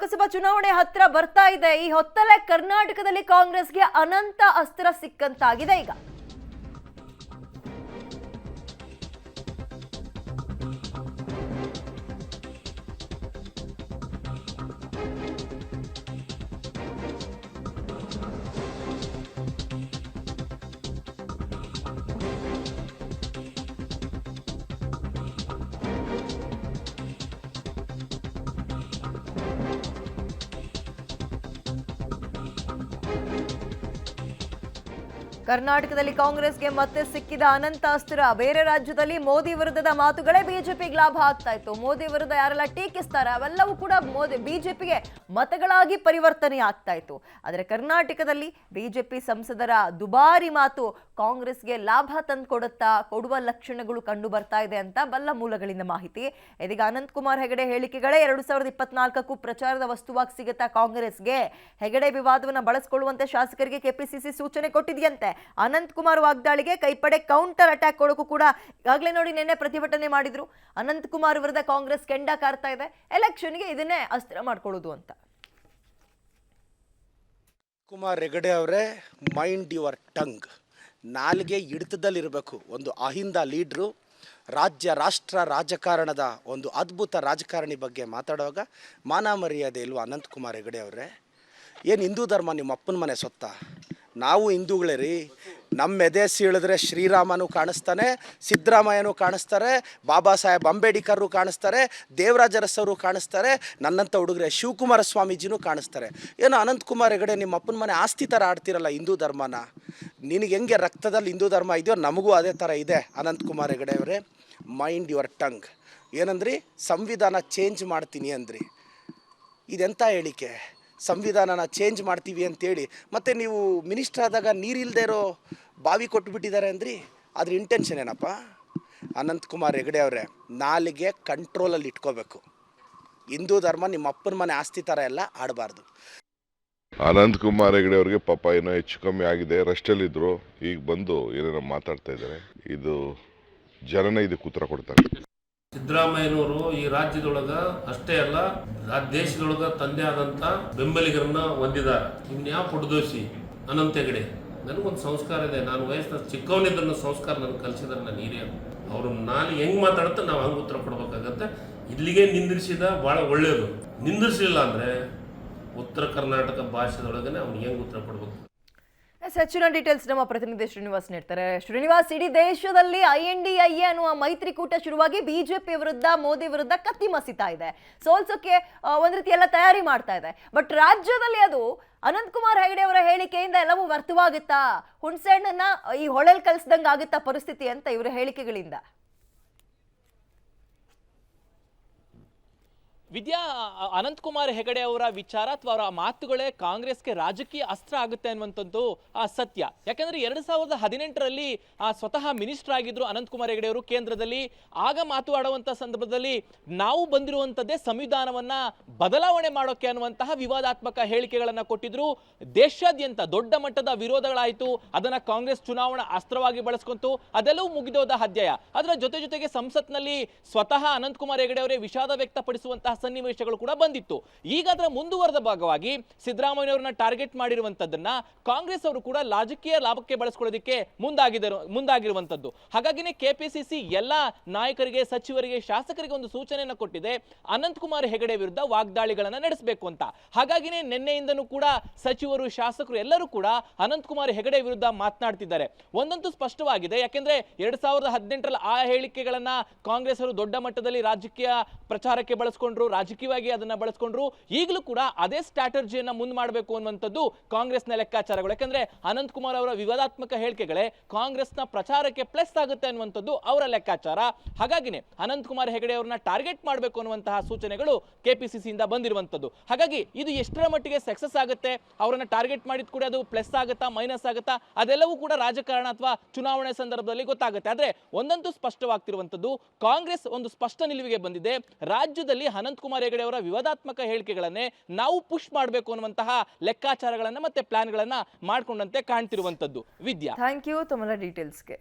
ಲೋಕಸಭಾ ಚುನಾವಣೆ ಹತ್ರ ಬರ್ತಾ ಇದೆ. ಈ ಹೊತ್ತಲ್ಲೇ ಕರ್ನಾಟಕದಲ್ಲಿ ಕಾಂಗ್ರೆಸ್ಗೆ ಅನಂತ ಅಸ್ತ್ರ ಸಿಕ್ಕಂತಾಗಿದೆ ಈಗ. ಕರ್ನಾಟಕದಲ್ಲಿ ಕಾಂಗ್ರೆಸ್ಗೆ ಮತ್ತೆ ಸಿಕ್ಕಿದ ಅನಂತ ಅಸ್ತ್ರ. ಬೇರೆ ರಾಜ್ಯದಲ್ಲಿ ಮೋದಿ ವಿರುದ್ಧದ ಮಾತುಗಳೇ ಬಿಜೆಪಿಗೆ ಲಾಭ ಆಗ್ತಾ ಇತ್ತು. ಮೋದಿ ವಿರುದ್ಧ ಯಾರೆಲ್ಲ ಟೀಕಿಸ್ತಾರೆ ಅವೆಲ್ಲವೂ ಕೂಡ ಬಿಜೆಪಿಗೆ ಮತಗಳಾಗಿ ಪರಿವರ್ತನೆ ಆಗ್ತಾ ಇತ್ತು. ಆದರೆ ಕರ್ನಾಟಕದಲ್ಲಿ ಬಿಜೆಪಿ ಸಂಸದರ ದುಬಾರಿ ಮಾತು ಕಾಂಗ್ರೆಸ್ಗೆ ಲಾಭ ತಂದುಕೊಡುತ್ತಾ ಕೊಡುವ ಲಕ್ಷಣಗಳು ಕಂಡು ಬರ್ತಾ ಇದೆ ಅಂತ ಬಲ್ಲ ಮೂಲಗಳಿಂದ ಮಾಹಿತಿ. ಇದೀಗ ಅನಂತಕುಮಾರ್ ಹೆಗಡೆ ಹೇಳಿಕೆಗಳೇ 2024ಕ್ಕೂ ಪ್ರಚಾರದ ವಸ್ತುವಾಗಿ ಸಿಗುತ್ತಾ ಕಾಂಗ್ರೆಸ್ಗೆ. ಹೆಗಡೆ ವಿವಾದವನ್ನು ಬಳಸಿಕೊಳ್ಳುವಂತೆ ಶಾಸಕರಿಗೆ ಕೆಪಿಸಿಸಿ ಸೂಚನೆ ಕೊಟ್ಟಿದೆಯಂತೆ. ಅನಂತಕುಮಾರ್ ವಾಗ್ದಾಳಿಗೆ ಕೈಪಡೆ ಕೌಂಟರ್ ಅಟ್ಯಾಕ್ ಕೊಡೋಕು ಕೂಡ ಈಗಾಗಲೇ ನೋಡಿ ನಿನ್ನೆ ಪ್ರತಿಭಟನೆ ಮಾಡಿದ್ರು. ಅನಂತಕುಮಾರ್ ವಿರುದ್ಧ ಕಾಂಗ್ರೆಸ್ ಕೆಂಡ ಕಾರ್ತಾ ಇದೆ. ಎಲೆಕ್ಷನ್ಗೆ ಇದನ್ನೇ ಅಸ್ತ್ರ ಮಾಡ್ಕೊಳ್ಳೋದು ಅಂತ. ಕುಮಾರ್ ಹೆಗಡೆ ಅವರೇ, ಮೈಂಡ್ ಯುವರ್ ಟಂಗ್. ನಾಲ್ಗೆ ಹಿಡಿತದಲ್ಲಿರಬೇಕು. ಒಂದು ಅಹಿಂದ ಲೀಡ್ರು, ರಾಜ್ಯ ರಾಷ್ಟ್ರ ರಾಜಕಾರಣದ ಒಂದು ಅದ್ಭುತ ರಾಜಕಾರಣಿ ಬಗ್ಗೆ ಮಾತಾಡುವಾಗ ಮಾನ ಮರ್ಯಾದೆ ಇಲ್ವಾ ಅನಂತಕುಮಾರ್ ಹೆಗಡೆ ಅವರೇ? ಏನು ಹಿಂದೂ ಧರ್ಮ ನಿಮ್ಮ ಅಪ್ಪನ ಮನೆ ಸೊತ್ತ? ನಾವು ಹಿಂದೂಗಳೇ ರೀ. ನಮ್ಮ ಎದೆ ಸೀಳಿದ್ರೆ ಶ್ರೀರಾಮನೂ ಕಾಣಿಸ್ತಾನೆ, ಸಿದ್ದರಾಮಯ್ಯನೂ ಕಾಣಿಸ್ತಾರೆ, ಬಾಬಾ ಸಾಹೇಬ್ ಅಂಬೇಡ್ಕರು ಕಾಣಿಸ್ತಾರೆ, ದೇವರಾಜ ಅರಸರು ಕಾಣಿಸ್ತಾರೆ, ನನ್ನಂಥ ಹುಡುಗರೆ ಶಿವಕುಮಾರ ಸ್ವಾಮೀಜಿನೂ ಕಾಣಿಸ್ತಾರೆ. ಏನೋ ಅನಂತಕುಮಾರ್ ಹೆಗಡೆ ನಿಮ್ಮ ಅಪ್ಪನ ಮನೆ ಆಸ್ತಿ ಥರ ಆಡ್ತಿರಲ್ಲ ಹಿಂದೂ ಧರ್ಮನ. ನಿನಗೆ ಹೆಂಗೆ ರಕ್ತದಲ್ಲಿ ಹಿಂದೂ ಧರ್ಮ ಇದೆಯೋ ನಮಗೂ ಅದೇ ಥರ ಇದೆ ಅನಂತಕುಮಾರ್ ಹೆಗಡೆ ಅವರೇ. Mind your tongue. ಏನಂದ್ರಿ? ಸಂವಿಧಾನ ಚೇಂಜ್ ಮಾಡ್ತೀನಿ ಅಂದ್ರಿ. ಇದೆಂಥ ಹೇಳಿಕೆ? ಸಂವಿಧಾನನ ಚೇಂಜ್ ಮಾಡ್ತೀವಿ ಅಂತೇಳಿ ಮತ್ತು ನೀವು ಮಿನಿಸ್ಟರ್ ಆದಾಗ ನೀರಿಲ್ಲದೆ ಇರೋ ಬಾವಿ ಕೊಟ್ಟುಬಿಟ್ಟಿದ್ದಾರೆ ಅಂದ್ರಿ. ಅದ್ರ ಇಂಟೆನ್ಷನ್ ಏನಪ್ಪ? ಅನಂತಕುಮಾರ್ ಹೆಗಡೆ ಅವರೇ, ನಾಲಿಗೆ ಕಂಟ್ರೋಲಲ್ಲಿ ಇಟ್ಕೋಬೇಕು. ಹಿಂದೂ ಧರ್ಮ ನಿಮ್ಮ ಅಪ್ಪನ ಮನೆ ಆಸ್ತಿ ಥರ ಎಲ್ಲ ಆಡಬಾರ್ದು. ಅನಂತಕುಮಾರ್ ಹೆಗಡೆ ಅವ್ರಿಗೆ ಪಾಪ ಏನೋ ಹೆಚ್ಚು ಕಮ್ಮಿ ಆಗಿದೆ, ರೆಸ್ಟಲ್ಲಿದ್ದರು. ಈಗ ಬಂದು ಏನೇನೋ ಮಾತಾಡ್ತಾ ಇದ್ದಾರೆ. ಇದು ಜನನೇ ಇದಕ್ಕೆ ಉತ್ತರ ಕೊಡ್ತಾರೆ. ಸಿದ್ದರಾಮಯ್ಯನವರು ಈ ರಾಜ್ಯದೊಳಗ ಅಷ್ಟೇ ಅಲ್ಲ, ದೇಶದೊಳಗ ತಂದೆ ಆದಂತ ಬೆಂಬಲಿಗರನ್ನ ಹೊಂದಿದ್ದಾರೆ. ಇನ್ಯಾವ ಪುಟದೋಷಿ ಅನಂತ ಹೆಗಡೆ. ನನಗೊಂದು ಸಂಸ್ಕಾರ ಇದೆ. ನಾನು ವಯಸ್ಸಿನ ಚಿಕ್ಕವನಿದ್ದನ್ನು ಸಂಸ್ಕಾರ ನನಗೆ ಕಲಿಸಿದ್ರೆ ನಾನು ಹಿರಿಯ. ಅವರು ನಾನು ಹೆಂಗೆ ಮಾತಾಡುತ್ತೆ ನಾವು ಹಂಗೆ ಉತ್ತರ ಕೊಡ್ಬೇಕಾಗತ್ತೆ. ಇಲ್ಲಿಗೆ ನಿಂದಿರಿಸಿದ ಭಾಳ ಒಳ್ಳೆಯದು. ನಿಂದಿರಿಸಲಿಲ್ಲ ಅಂದರೆ ಉತ್ತರ ಕರ್ನಾಟಕ ಭಾಷೆದೊಳಗನೆ ಅವ್ನು ಹೆಂಗೆ ಉತ್ತರ ಕೊಡ್ಬೇಕು. ಹೆಚ್ಚಿನ ಡೀಟೇಲ್ಸ್ ನಮ್ಮ ಪ್ರತಿನಿಧಿ ಶ್ರೀನಿವಾಸ್ ನೀಡ್ತಾರೆ. ಶ್ರೀನಿವಾಸ್, ಇಡೀ ದೇಶದಲ್ಲಿ INDIA ಅನ್ನುವ ಮೈತ್ರಿಕೂಟ ಶುರುವಾಗಿ ಬಿಜೆಪಿ ವಿರುದ್ಧ ಮೋದಿ ವಿರುದ್ಧ ಕತ್ತಿ ಮಸಿತಾ ಇದೆ. ಸೋಲ್ಸೋಕೆ ಒಂದ್ ರೀತಿ ಎಲ್ಲ ತಯಾರಿ ಮಾಡ್ತಾ ಇದೆ. ಬಟ್ ರಾಜ್ಯದಲ್ಲಿ ಅದು ಅನಂತಕುಮಾರ್ ಹೆಗಡೆ ಅವರ ಹೇಳಿಕೆಯಿಂದ ಎಲ್ಲವೂ ವ್ಯರ್ಥವಾಗುತ್ತಾ? ಹುಣಸೆಹಣ್ಣನ್ನ ಈ ಹೊಳೆಲ್ ಕಲ್ಸ್ದಂಗ ಆಗುತ್ತಾ ಪರಿಸ್ಥಿತಿ ಅಂತ ಇವರ ಹೇಳಿಕೆಗಳಿಂದ? ವಿದ್ಯಾ, ಅನಂತಕುಮಾರ್ ಹೆಗಡೆ ಅವರ ವಿಚಾರ ಅಥವಾ ಅವರ ಮಾತುಗಳೇ ಕಾಂಗ್ರೆಸ್ಗೆ ರಾಜಕೀಯ ಅಸ್ತ್ರ ಆಗುತ್ತೆ ಅನ್ನುವಂಥದ್ದು ಸತ್ಯ. ಯಾಕಂದ್ರೆ 2018ರಲ್ಲಿ ಸ್ವತಃ ಮಿನಿಸ್ಟರ್ ಆಗಿದ್ರು ಅನಂತಕುಮಾರ್ ಹೆಗಡೆ ಅವರು ಕೇಂದ್ರದಲ್ಲಿ. ಆಗ ಮಾತನಾಡುವಂಥ ಸಂದರ್ಭದಲ್ಲಿ ನಾವು ಬಂದಿರುವಂಥದ್ದೇ ಸಂವಿಧಾನವನ್ನ ಬದಲಾವಣೆ ಮಾಡೋಕೆ ಅನ್ನುವಂತಹ ವಿವಾದಾತ್ಮಕ ಹೇಳಿಕೆಗಳನ್ನ ಕೊಟ್ಟಿದ್ರು. ದೇಶಾದ್ಯಂತ ದೊಡ್ಡ ಮಟ್ಟದ ವಿರೋಧಗಳಾಯಿತು. ಅದನ್ನ ಕಾಂಗ್ರೆಸ್ ಚುನಾವಣಾ ಅಸ್ತ್ರವಾಗಿ ಬಳಸ್ಕೊಂತು. ಅದೆಲ್ಲವೂ ಮುಗಿದೋದ ಅಧ್ಯಾಯ. ಅದರ ಜೊತೆಗೆ ಸಂಸತ್ನಲ್ಲಿ ಸ್ವತಃ ಅನಂತಕುಮಾರ್ ಹೆಗಡೆ ಅವರೇ ವಿಷಾದ ವ್ಯಕ್ತಪಡಿಸುವಂತಹ ಸನ್ನಿವೇಶಗಳು ಕೂಡ ಬಂದಿತ್ತು. ಈಗ ಅದರ ಮುಂದುವರೆದ ಭಾಗವಾಗಿ ಸಿದ್ದರಾಮಯ್ಯನವರನ್ನ ಟಾರ್ಗೆಟ್ ಮಾಡಿರುವಂತದ್ದನ್ನ ಕಾಂಗ್ರೆಸ್ ಅವರು ಕೂಡ ರಾಜಕೀಯ ಲಾಭಕ್ಕೆ ಬಳಸಿಕೊಳ್ಳೋದಕ್ಕೆ ಮುಂದಾಗಿರುವಂತದ್ದು. ಹಾಗಾಗಿನೇ ಕೆಪಿಸಿಸಿ ಎಲ್ಲ ನಾಯಕರಿಗೆ, ಸಚಿವರಿಗೆ, ಶಾಸಕರಿಗೆ ಒಂದು ಸೂಚನೆಯನ್ನು ಕೊಟ್ಟಿದೆ, ಅನಂತಕುಮಾರ್ ಹೆಗಡೆ ವಿರುದ್ಧ ವಾಗ್ದಾಳಿಗಳನ್ನ ನಡೆಸಬೇಕು ಅಂತ. ಹಾಗಾಗಿನೇ ನಿನ್ನೆಯಿಂದನೂ ಕೂಡ ಸಚಿವರು, ಶಾಸಕರು ಎಲ್ಲರೂ ಕೂಡ ಅನಂತಕುಮಾರ್ ಹೆಗಡೆ ವಿರುದ್ಧ ಮಾತನಾಡ್ತಿದ್ದಾರೆ. ಒಂದಂತೂ ಸ್ಪಷ್ಟವಾಗಿದೆ. ಯಾಕೆಂದ್ರೆ 2018ರಲ್ಲಿ ಆ ಹೇಳಿಕೆಗಳನ್ನ ಕಾಂಗ್ರೆಸ್ ಅವರು ದೊಡ್ಡ ಮಟ್ಟದಲ್ಲಿ ರಾಜಕೀಯ ಪ್ರಚಾರಕ್ಕೆ ಬಳಸಿಕೊಂಡ್ರು, ರಾಜಕೀಯವಾಗಿ ಅದನ್ನ ಬಳಸಿಕೊಂಡ್ರು. ಈಗಲೂ ಕೂಡ ಅದೇ ಸ್ಟ್ರಾಟಜಿಯನ್ನ ಮುಂದೆ ಮಾಡಬೇಕು ಅನ್ನುವಂಥದ್ದು ಕಾಂಗ್ರೆಸ್ನ ಲೆಕ್ಕಾಚಾರಗಳು. ಯಾಕಂದ್ರೆ ಅನಂತಕುಮಾರ್ ಅವರ ವಿವಾದಾತ್ಮಕ ಹೇಳಿಕೆಗಳೇ ಕಾಂಗ್ರೆಸ್ನ ಪ್ರಚಾರಕ್ಕೆ ಪ್ಲಸ್ ಆಗುತ್ತೆ ಅನ್ನುವಂಥದ್ದು ಅವರ ಲೆಕ್ಕಾಚಾರ. ಹಾಗಾಗಿನೇ ಅನಂತಕುಮಾರ್ ಹೆಗಡೆ ಅವರನ್ನ ಟಾರ್ಗೆಟ್ ಮಾಡಬೇಕು ಅನ್ನುವಂತಹ ಸೂಚನೆಗಳು ಕೆಪಿಸಿಸಿಯಿಂದ ಬಂದಿರುವಂಥದ್ದು. ಹಾಗಾಗಿ ಇದು ಎಷ್ಟರ ಮಟ್ಟಿಗೆ ಸಕ್ಸಸ್ ಆಗುತ್ತೆ, ಅವರನ್ನ ಟಾರ್ಗೆಟ್ ಮಾಡಿದ ಕೂಡ ಅದು ಪ್ಲಸ್ ಆಗುತ್ತಾ ಮೈನಸ್ ಆಗುತ್ತಾ, ಅದೆಲ್ಲವೂ ಕೂಡ ರಾಜಕಾರಣ ಅಥವಾ ಚುನಾವಣೆ ಸಂದರ್ಭದಲ್ಲಿ ಗೊತ್ತಾಗುತ್ತೆ. ಆದ್ರೆ ಒಂದಂತೂ ಸ್ಪಷ್ಟವಾಗ್ತಿರುವಂಥದ್ದು, ಕಾಂಗ್ರೆಸ್ ಒಂದು ಸ್ಪಷ್ಟ ನಿಲುವಿಗೆ ಬಂದಿದೆ. ರಾಜ್ಯದಲ್ಲಿ ಅನಂತಕುಮಾರ್ ಹೆಗಡೆ ಅವರ ವಿವಾದಾತ್ಮಕ ಹೇಳಿಕೆಗಳನ್ನೇ ನಾವು ಪುಷ್ ಮಾಡಬೇಕು ಅನ್ನುವಂತಹ ಲೆಕ್ಕಾಚಾರಗಳನ್ನ ಮತ್ತೆ ಪ್ಲಾನ್ಗಳನ್ನ ಮಾಡ್ಕೊಂಡಂತೆ ಕಾಣ್ತಿರುವಂತದ್ದು. ವಿದ್ಯಾ, ಥ್ಯಾಂಕ್ ಯು ತಮ್ಮ ಡೀಟೇಲ್ಸ್ಗೆ.